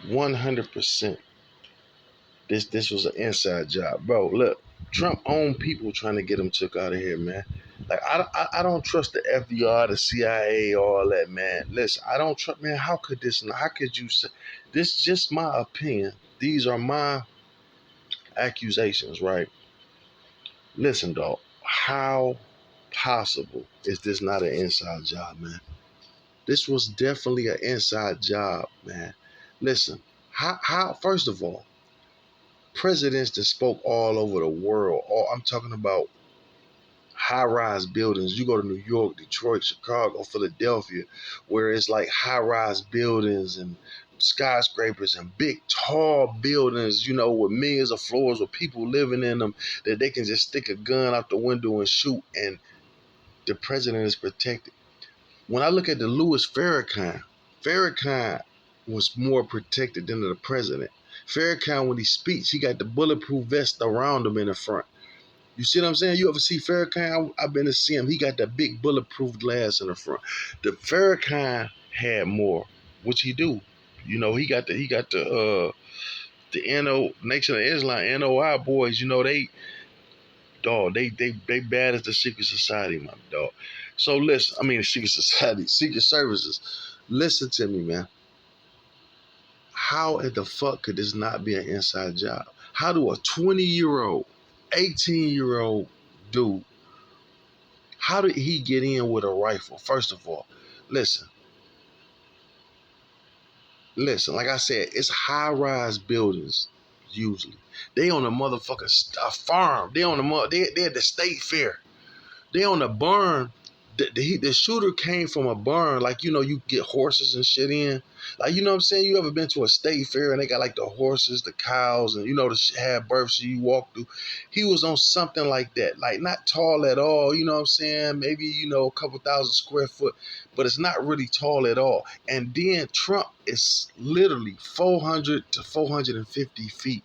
100%. This was an inside job, bro. Look, Trump owned people trying to get him took out of here, man. Like I don't trust the FBI, the CIA, all that, man. Listen, I don't trust, man. How could this? How could you say this? Just my opinion. These are my accusations, right? Listen, dog. How possible is this not an inside job, man? This was definitely an inside job, man. Listen, how first of all, presidents that spoke all over the world. All I'm talking about high-rise buildings. You go to New York, Detroit, Chicago, Philadelphia, where it's like high-rise buildings and skyscrapers and big tall buildings, with millions of floors with people living in them that they can just stick a gun out the window and shoot, and the president is protected. When I look at the Louis Farrakhan, Farrakhan was more protected than the president. Farrakhan, when he speaks, he got the bulletproof vest around him in the front. You see what I'm saying? You ever see Farrakhan? I've been to see him. He got that big bulletproof glass in the front. The Farrakhan had more, which he do. He got the Nation of Islam, NOI boys. They bad as the secret society, my dog. So listen, I mean secret society, secret services. Listen to me, man. How in the fuck could this not be an inside job? How do a 20-year-old, 18-year-old dude, how did he get in with a rifle? First of all, listen, like I said, it's high-rise buildings usually. They on a motherfucking farm. They on they at the state fair. They on a barn. The shooter came from a barn, like you get horses and shit in, like what I'm saying. You ever been to a state fair and they got like the horses, the cows, and the have births you walk through? He was on something like that, like not tall at all. You know what I'm saying? Maybe a couple thousand square foot, but it's not really tall at all. And then Trump is literally 400 to 450 feet.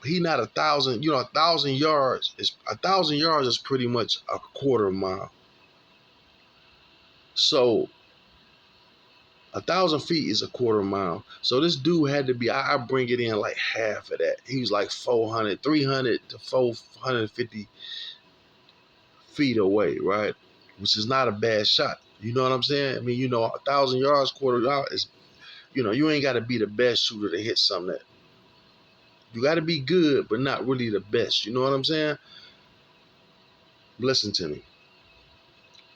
He not 1,000. 1,000 yards is 1,000 yards is pretty much a quarter mile. So 1,000 feet is a quarter mile. So this dude had to be. I bring it in like half of that. He was like 400, 300 to 450 feet away, right? Which is not a bad shot. You know what I'm saying? I mean, 1,000 yards, quarter mile is. You ain't got to be the best shooter to hit something that. You got to be good, but not really the best. You know what I'm saying? Listen to me.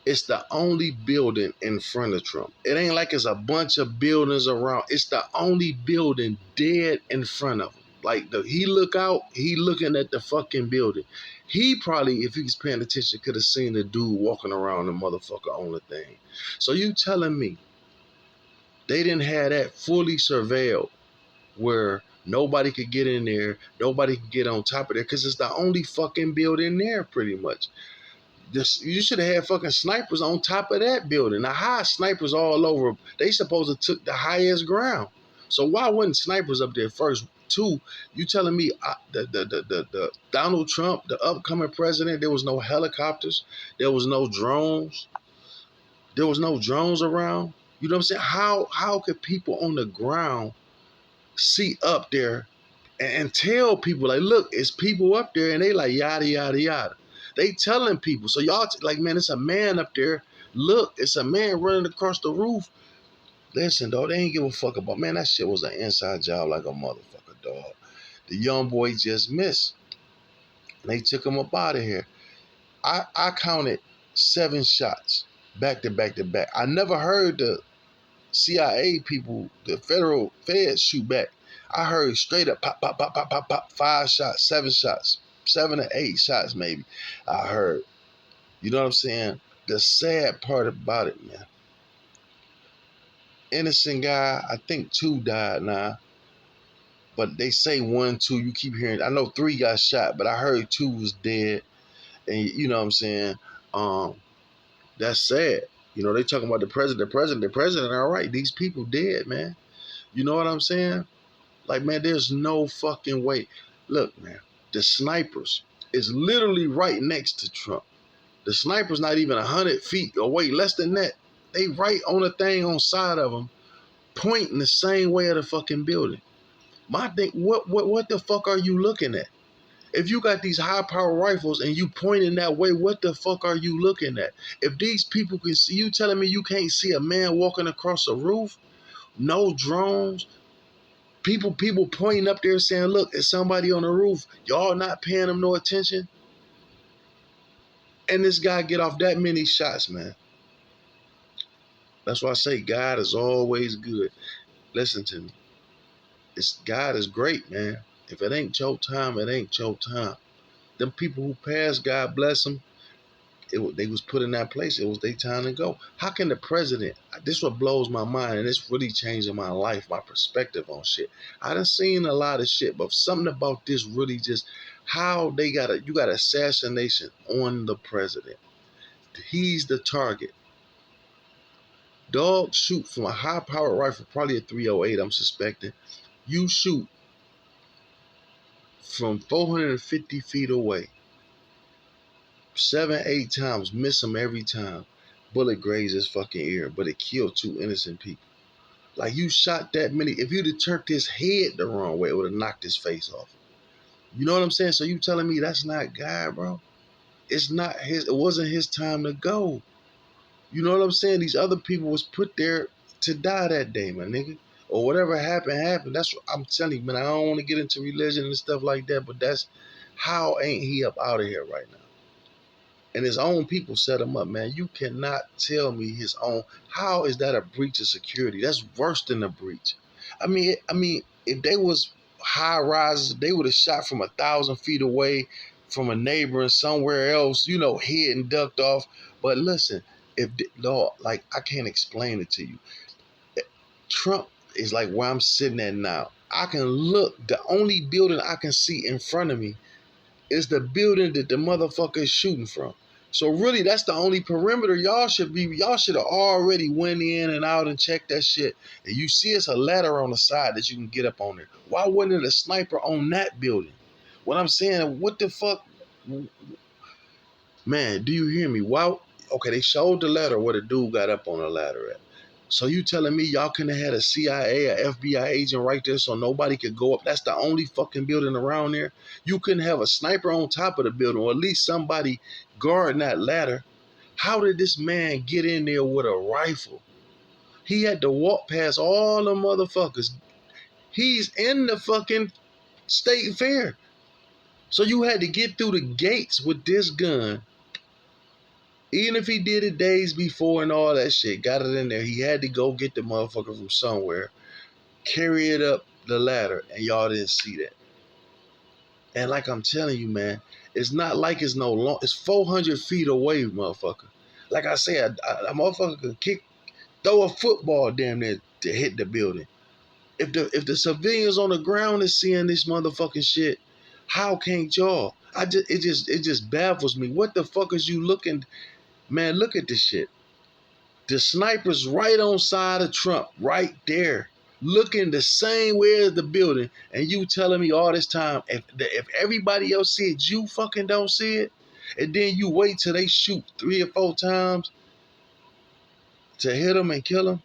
It's the only building in front of Trump. It ain't like it's a bunch of buildings around. It's the only building dead in front of him. Like he look out, he looking at the fucking building. He probably, if he was paying attention, could have seen the dude walking around the motherfucker on the thing. So you telling me they didn't have that fully surveilled where nobody could get in there, nobody could get on top of there, because it's the only fucking building there pretty much. You should have had fucking snipers on top of that building. Now, high snipers all over. They supposed to took the highest ground. So why wasn't snipers up there first? Two, you telling me the Donald Trump, the upcoming president, there was no helicopters, there was no drones, there was no drones around. You know what I'm saying? How could people on the ground see up there and tell people like, look, it's people up there, and they like yada yada yada. They telling people. So y'all like, man, it's a man up there. Look, it's a man running across the roof. Listen, dog, they ain't give a fuck about, man. That shit was an inside job like a motherfucker, dog. The young boy just missed. They took him up out of here. I counted 7 shots back to back to back. I never heard the CIA people, the federal feds shoot back. I heard straight up pop, pop, pop, pop, pop, pop, 5 shots, 7 shots, 7 or 8 shots maybe. I heard. You know what I'm saying? The sad part about it, man. Innocent guy, I think 2 died now. But they say 1, 2, you keep hearing. I know 3 got shot, but I heard 2 was dead. And you know what I'm saying? That's sad. They talking about the president, all right. These people dead, man. You know what I'm saying? Like, man, there's no fucking way. Look, man, the snipers is literally right next to Trump. The sniper's not even 100 feet away, less than that. They right on the thing on side of them, pointing the same way of the fucking building. My thing, what the fuck are you looking at? If you got these high power rifles and you pointing that way, what the fuck are you looking at? If these people can see, you telling me you can't see a man walking across a roof? No drones. People pointing up there saying, look, it's somebody on the roof. Y'all not paying them no attention. And this guy get off that many shots, man. That's why I say God is always good. Listen to me. God is great, man. If it ain't your time, it ain't your time. Them people who passed, God bless them, they was put in that place. It was their time to go. How can the president? This what blows my mind, and it's really changing my life, my perspective on shit. I done seen a lot of shit, but something about this really just how you got assassination on the president. He's the target. Dog shoot from a high powered rifle, probably a 308. I'm suspecting. You shoot from 450 feet away, 7, 8 times, miss him every time. Bullet grazed his fucking ear, but it killed 2 innocent people. Like, you shot that many. If you'd have turned his head the wrong way, it would have knocked his face off. You know what I'm saying? So you telling me that's not God, bro? It's not his. It wasn't his time to go. You know what I'm saying? These other people was put there to die that day, my nigga. Or whatever happened. That's what I'm telling you, man. I don't want to get into religion and stuff like that, but that's how ain't he up out of here right now? And his own people set him up, man. You cannot tell me his own. How is that a breach of security? That's worse than a breach. I mean, if they was high rises, they would have shot from 1,000 feet away from a neighbor and somewhere else, hid and ducked off. But listen, no, like, I can't explain it to you. Trump is like where I'm sitting at now. I can look. The only building I can see in front of me is the building that the motherfucker is shooting from. So really, that's the only perimeter y'all should have already went in and out and checked that shit. And you see it's a ladder on the side that you can get up on there. Why wasn't it a sniper on that building? What I'm saying, what the fuck? Man, do you hear me? Why? Okay, they showed the ladder where the dude got up on the ladder at. So you telling me y'all couldn't have had a CIA or FBI agent right there so nobody could go up? That's the only fucking building around there. You couldn't have a sniper on top of the building or at least somebody guarding that ladder. How did this man get in there with a rifle? He had to walk past all the motherfuckers. He's in the fucking state fair. So you had to get through the gates with this gun. Even if he did it days before and all that shit, got it in there, he had to go get the motherfucker from somewhere, carry it up the ladder, and y'all didn't see that. And like I'm telling you, man, it's not like it's no long. It's 400 feet away, motherfucker. Like I said, a motherfucker could throw a football damn near to hit the building. If the civilians on the ground is seeing this motherfucking shit, how can't y'all? It just baffles me. What the fuck is you looking? Man, look at this shit. The sniper's right on side of Trump, right there, looking the same way as the building, and you telling me all this time if everybody else see it, you fucking don't see it, and then you wait till they shoot 3 or 4 times to hit him and kill him.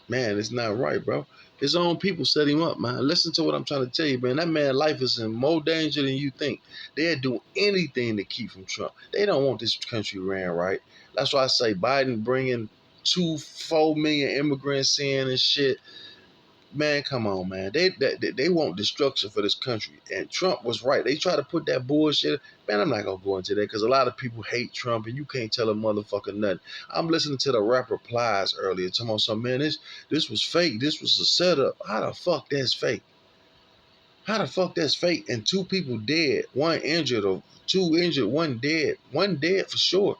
Man, it's not right, bro. His own people set him up, man. Listen to what I'm trying to tell you, man. That man's life is in more danger than you think. They'd do anything to keep from Trump. They don't want this country ran right. That's why I say Biden bringing 4 million immigrants in and shit. Man, come on, man. They want destruction for this country. And Trump was right. They try to put that bullshit. Man, I'm not going to go into that because a lot of people hate Trump and you can't tell a motherfucker nothing. I'm listening to the rapper Plies earlier. Talking about some, man, this was fake. This was a setup. How the fuck that's fake? How the fuck that's fake? And 2 people dead. 1 injured or 2 injured. 1 dead. 1 dead for sure.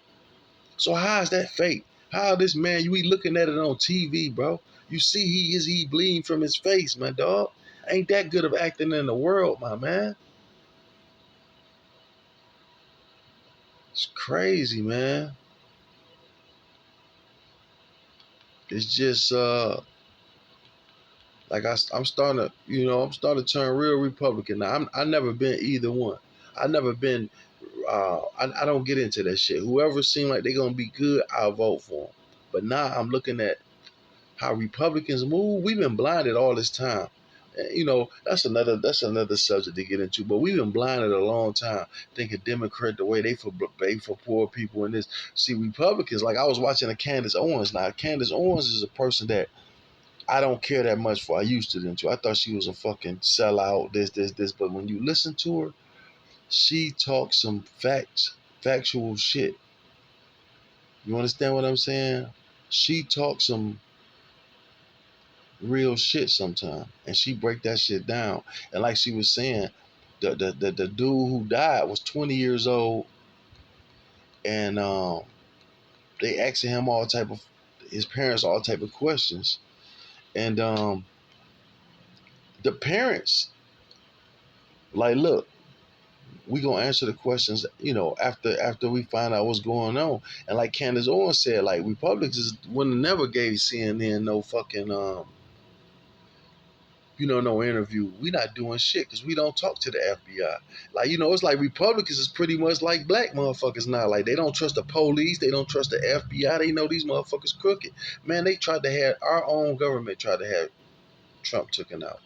So how is that fake? How this man, you be looking at it on TV, bro. You see he bleeding from his face, my dog. Ain't that good of acting in the world, my man. It's crazy, man. It's just like I'm starting to, I'm starting to turn real Republican now. I never been either one. I never been I don't get into that shit. Whoever seem like they're gonna be good, I'll vote for them. But now I'm looking at how Republicans move. We've been blinded all this time. You know, that's another subject to get into. But we've been blinded a long time, thinking Democrat the way they for poor people and this. See, Republicans, like I was watching a Candace Owens. Now, Candace Owens is a person that I don't care that much for. I used to into. I thought she was a fucking sellout. This. But when you listen to her, she talks some factual shit. You understand what I'm saying? She talks some real shit sometimes, and she break that shit down. And like she was saying, the dude who died was 20 years old, and they asking him all type of his parents all type of questions, and the parents like, look, we gonna answer the questions, after we find out what's going on. And like Candace Owens said, like Republicans would have never gave CNN no fucking no interview. We not doing shit because we don't talk to the FBI. Like, it's like Republicans is pretty much like black motherfuckers now. Like, they don't trust the police. They don't trust the FBI. They know these motherfuckers crooked. Man, they tried to have, our own government tried to have Trump taken out.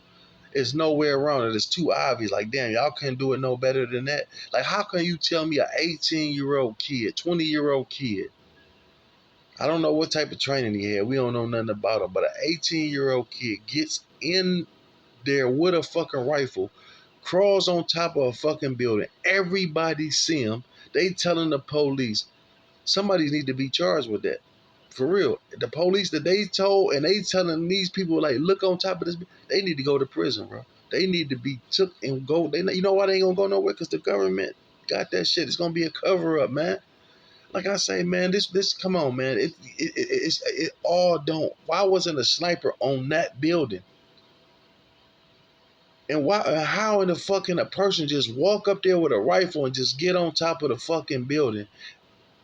It's nowhere around it. It's too obvious. Like, damn, y'all couldn't do it no better than that. Like, how can you tell me an 18-year-old kid, 20-year-old kid, I don't know what type of training he had. We don't know nothing about him. But an 18-year-old kid gets in there with a fucking rifle, crawls on top of a fucking building. Everybody see him. They telling the police, somebody need to be charged with that. For real. The police that they told, and they telling these people, like, look on top of this, they need to go to prison, bro. They need to be took and go. You know why they ain't gonna go nowhere? Because the government got that shit. It's gonna be a cover up, man. Like I say, man, this come on, man. It all don't. Why wasn't a sniper on that building? And why? How in the fucking a person just walk up there with a rifle and just get on top of the fucking building?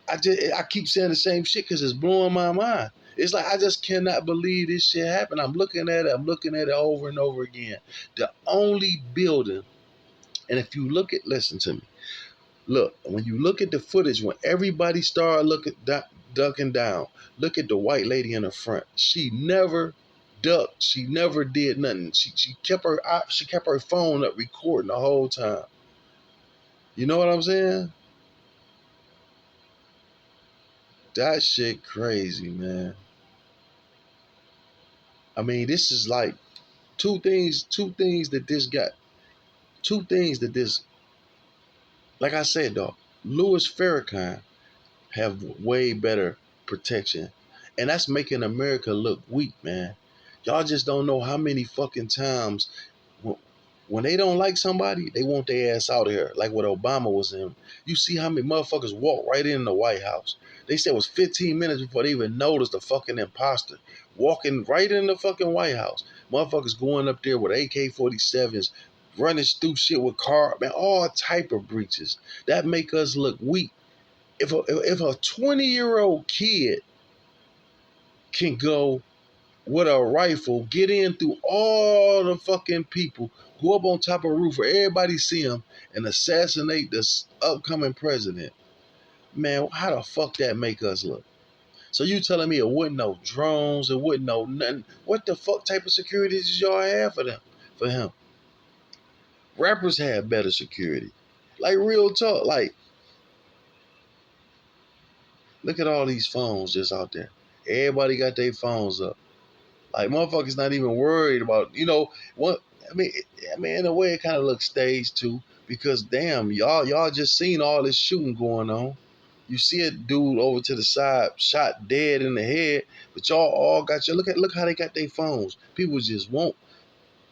I keep saying the same shit because it's blowing my mind. It's like I just cannot believe this shit happened. I'm looking at it over and over again. The only building, and if you listen to me. Look, when you look at the footage, when everybody started ducking down, look at the white lady in the front. She never ducked. She never did nothing. She kept her phone up recording the whole time. You know what I'm saying? That shit crazy, man. I mean, this is like two things that this got. Two things that this, like I said, dog, Louis Farrakhan have way better protection. And that's making America look weak, man. Y'all just don't know how many fucking times when they don't like somebody, they want their ass out of here. Like what Obama was in. You see how many motherfuckers walk right in the White House. They said it was 15 minutes before they even noticed the fucking imposter walking right in the fucking White House. Motherfuckers going up there with AK-47s, running through shit with car, man, all type of breaches. That make us look weak. If a 20-year-old kid can go with a rifle, get in through all the fucking people, go up on top of a roof where everybody see him and assassinate this upcoming president, man, how the fuck that make us look? So you telling me it wouldn't no drones, it wouldn't no nothing? What the fuck type of security did y'all have for him? Rappers have better security. Like real talk, like look at all these phones just out there. Everybody got their phones up. Like motherfuckers not even worried about what I mean. In a way, it kind of looks staged too because damn, y'all just seen all this shooting going on. You see a dude over to the side shot dead in the head, but y'all all got your look how they got their phones. People just won't.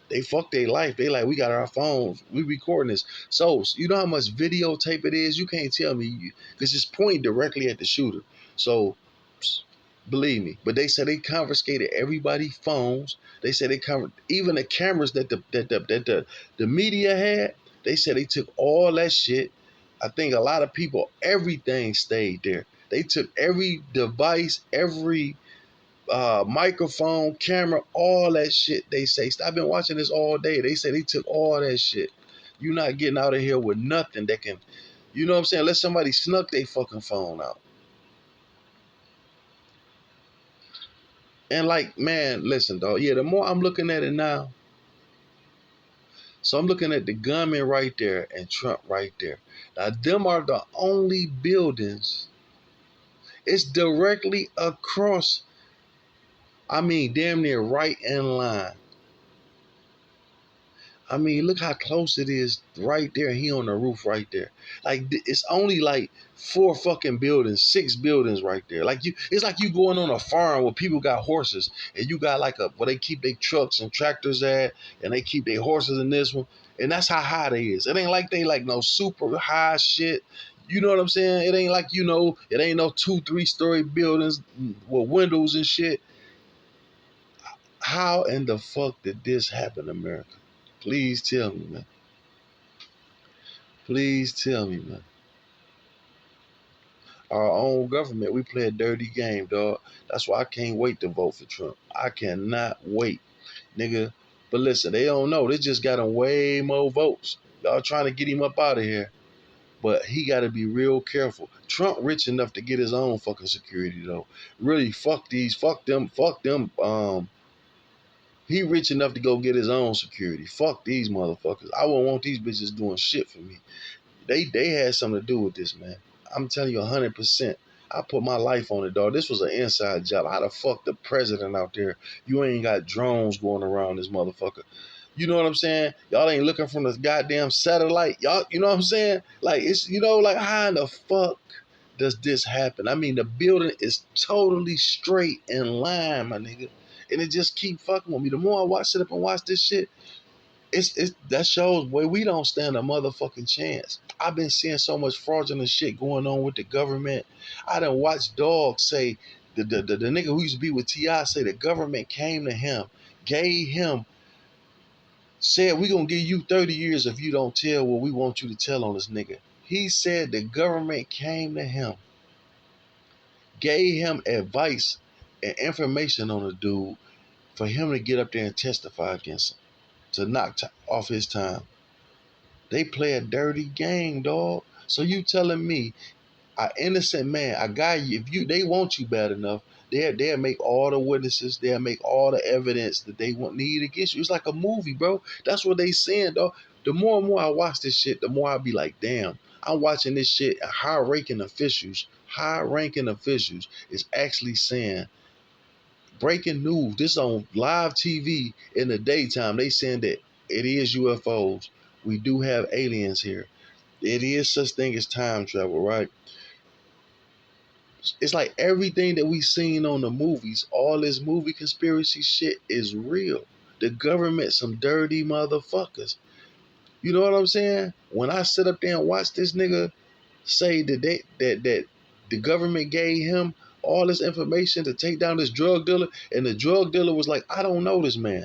They fuck their life. They like, we got our phones. We recording this. So you know how much videotape it is? You can't tell me because it's pointing directly at the shooter. So believe me. But they said they confiscated everybody's phones. They said even the cameras that the media had. They said they took all that shit. I think a lot of people, everything stayed there. They took every device, every microphone, camera, all that shit. They say, I've been watching this all day. They say they took all that shit. You're not getting out of here with nothing that can You know what I'm saying? Let somebody snuck their fucking phone out. And like, man, listen, dog. Yeah, the more I'm looking at it now, so I'm looking at the gunman right there and Trump right there. Now, them are the only buildings. It's directly across. I mean, damn near right in line. I mean, look how close it is right there. He on the roof right there. Like it's only like 4 fucking buildings, 6 buildings right there. Like it's like you going on a farm where people got horses, and you got like a where they keep their trucks and tractors at, and they keep their horses in this one, and that's how high they is. It ain't like they like no super high shit. You know what I'm saying? It ain't like it ain't no 2, 3 story buildings with windows and shit. How in the fuck did this happen, America? Please tell me, man. Please tell me, man. Our own government, we play a dirty game, dog. That's why I can't wait to vote for Trump. I cannot wait, nigga. But listen, they don't know. They just got him way more votes. Y'all trying to get him up out of here. But he got to be real careful. Trump rich enough to get his own fucking security, though. Really, fuck them, fuck them. He rich enough to go get his own security. Fuck these motherfuckers. I won't want these bitches doing shit for me. They had something to do with this, man. I'm telling you 100%. I put my life on it, dog. This was an inside job. How the fuck the president out there? You ain't got drones going around this motherfucker. You know what I'm saying? Y'all ain't looking from this goddamn satellite. Y'all, you know what I'm saying? Like it's, like how in the fuck does this happen? I mean, the building is totally straight in line, my nigga, and it just keep fucking with me. The more I sit up and watch this shit, it's that shows, boy, we don't stand a motherfucking chance. I've been seeing so much fraudulent shit going on with the government. I done watched dogs say the nigga who used to be with T.I. say the government came to him, gave him, said we gonna give you 30 years if you don't tell what we want you to tell on this nigga. He said the government came to him, gave him advice and information on the dude for him to get up there and testify against him, to knock off his time. They play a dirty game, dog. So you telling me an innocent man, a guy, if they want you bad enough, they'll make all the witnesses, they'll make all the evidence that they need against you. It's like a movie, bro. That's what they saying, dog. The more and more I watch this shit, the more I be like, damn, I'm watching this shit. High ranking officials is actually saying, breaking news. This on live TV in the daytime. They saying that it is UFOs. We do have aliens here. It is such thing as time travel, right? It's like everything that we seen on the movies, all this movie conspiracy shit is real. The government, some dirty motherfuckers. You know what I'm saying? When I sit up there and watch this nigga say that the government gave him all this information to take down this drug dealer, and the drug dealer was like, I don't know this man.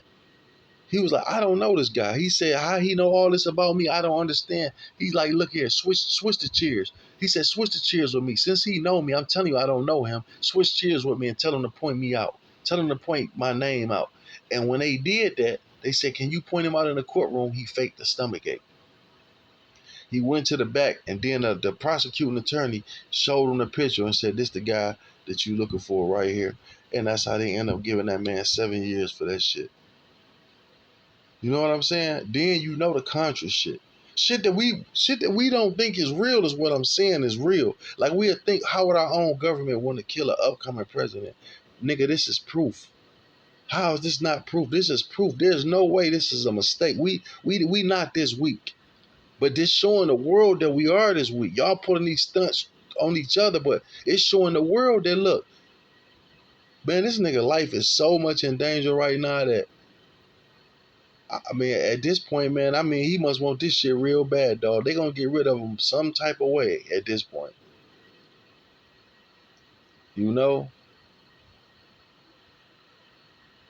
He was like, I don't know this guy. He said, how he know all this about me? I don't understand. He's like, look here, switch the cheers. He said, switch the cheers with me. Since he know me, I'm telling you, I don't know him. Switch cheers with me and tell him to point me out. Tell him to point my name out. And when they did that, they said, can you point him out in the courtroom? He faked the stomach ache. He went to the back, and then the prosecuting attorney showed him the picture and said, this the guy that you looking for right here. And that's how they end up giving that man 7 years for that shit. You know what I'm saying? Then you know the Contra shit. Shit that we don't think is real is what I'm saying is real. Like we think, how would our own government want to kill an upcoming president? Nigga, this is proof. How is this not proof? This is proof. There's no way this is a mistake. We not this weak. But this showing the world that we are this weak. Y'all putting these stunts on each other, but it's showing the world that look, man, this nigga life is so much in danger right now that I mean, at this point, man, I mean, he must want this shit real bad, dog. They gonna get rid of him some type of way at this point. You know,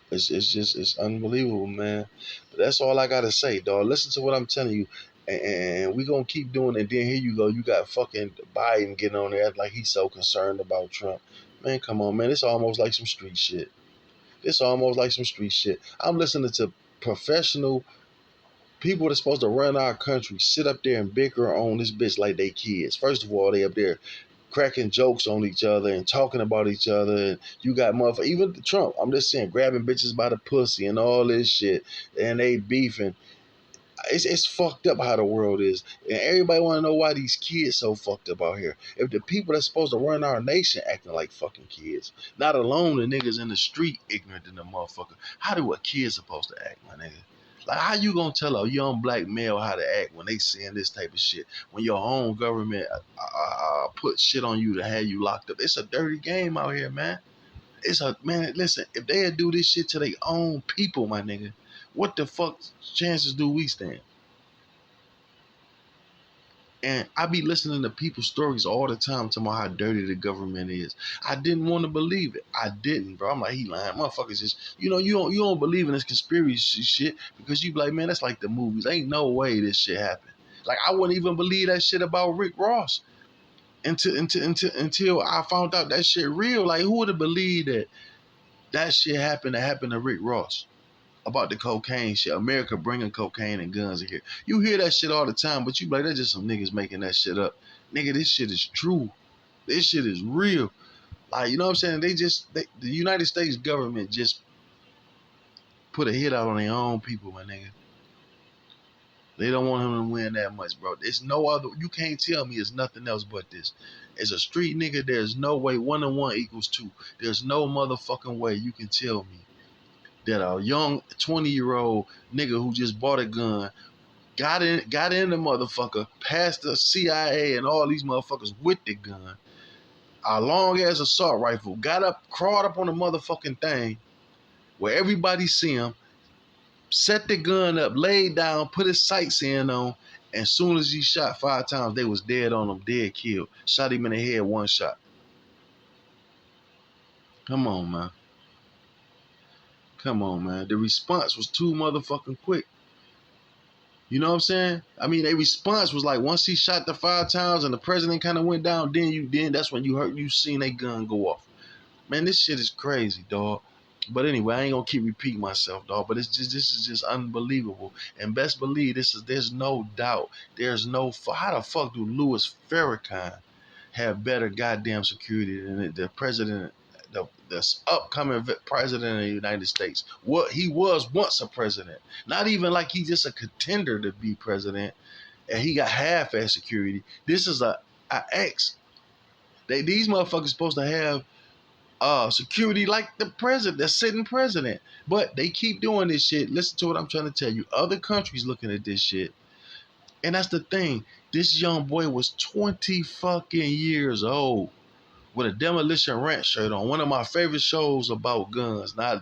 it's unbelievable, man. But that's all I gotta say, dog. Listen to what I'm telling you, and we gonna keep doing it. And then here you go, you got fucking Biden getting on there like he's so concerned about Trump. Man, come on, man. It's almost like some street shit. It's almost like some street shit. I'm listening to professional people that's supposed to run our country sit up there and bicker on this bitch like they kids. First of all, they up there cracking jokes on each other and talking about each other. And you got motherfuckers, even Trump, I'm just saying, grabbing bitches by the pussy and all this shit. And they beefing. It's fucked up how the world is. And everybody want to know why these kids so fucked up out here. If the people that's supposed to run our nation acting like fucking kids, not alone the niggas in the street ignorant than the motherfucker, how do a kid supposed to act, my nigga? Like, how you gonna tell a young black male how to act when they saying this type of shit? When your own government put shit on you to have you locked up. It's a dirty game out here, man. It's a man. Listen, if they do this shit to their own people, my nigga, what the fuck chances do we stand? And I be listening to people's stories all the time, talking about how dirty the government is. I didn't want to believe it. I didn't, bro. I'm like, he lying. Motherfuckers just, you don't believe in this conspiracy shit because you be like, man, that's like the movies. Ain't no way this shit happened. Like, I wouldn't even believe that shit about Rick Ross until I found out that shit real. Like, who would have believed that shit happened to Rick Ross? About the cocaine shit. America bringing cocaine and guns in here. You hear that shit all the time, but you be like, that's just some niggas making that shit up. Nigga, this shit is true. This shit is real. Like, you know what I'm saying? The United States government just put a hit out on their own people, my nigga. They don't want him to win that much, bro. There's no other. You can't tell me it's nothing else but this. As a street nigga, there's no way 1 and 1 equals 2. There's no motherfucking way you can tell me that a young 20-year-old nigga who just bought a gun got in the motherfucker, past the CIA and all these motherfuckers with the gun, a long ass assault rifle, got up, crawled up on the motherfucking thing where everybody see him, set the gun up, laid down, put his sights in on, and as soon as he shot 5 times, they was dead on him, dead killed. Shot him in the head, 1 shot. Come on, man. Come on, man. The response was too motherfucking quick. You know what I'm saying? I mean, their response was like once he shot the 5 times and the president kind of went down, then that's when you seen a gun go off. Man, this shit is crazy, dog. But anyway, I ain't gonna keep repeating myself, dog. But this is just unbelievable. And best believe there's no doubt. How the fuck do Louis Farrakhan have better goddamn security than the president, the upcoming president of the United States? What he was once a president, not even like he's just a contender to be president, and he got half-ass security. This is a ex. These motherfuckers supposed to have security like the president, the sitting president, but they keep doing this shit. Listen to what I'm trying to tell you. Other countries looking at this shit. And that's the thing. This young boy was 20 fucking years old with a Demolition Ranch shirt on. One of my favorite shows about guns. Now,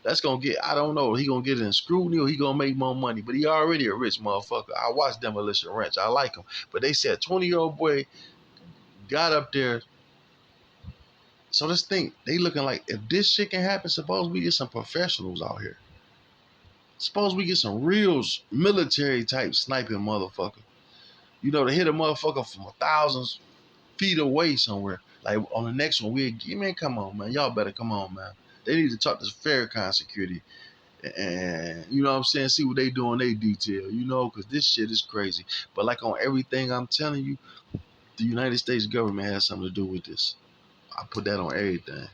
that's going to get, I don't know, he going to get in scrutiny or he going to make more money. But he already a rich motherfucker. I watched Demolition Ranch. I like him. But they said 20-year-old boy got up there. So let's think. They looking like, if this shit can happen, suppose we get some professionals out here. Suppose we get some real military type sniping motherfucker. To hit a motherfucker from 1,000 feet away somewhere. Like on the next one, man, come on, man. Y'all better come on, man. They need to talk to Farrakhan security. And you know what I'm saying? See what they do in they detail, because this shit is crazy. But like on everything I'm telling you, the United States government has something to do with this. I put that on everything.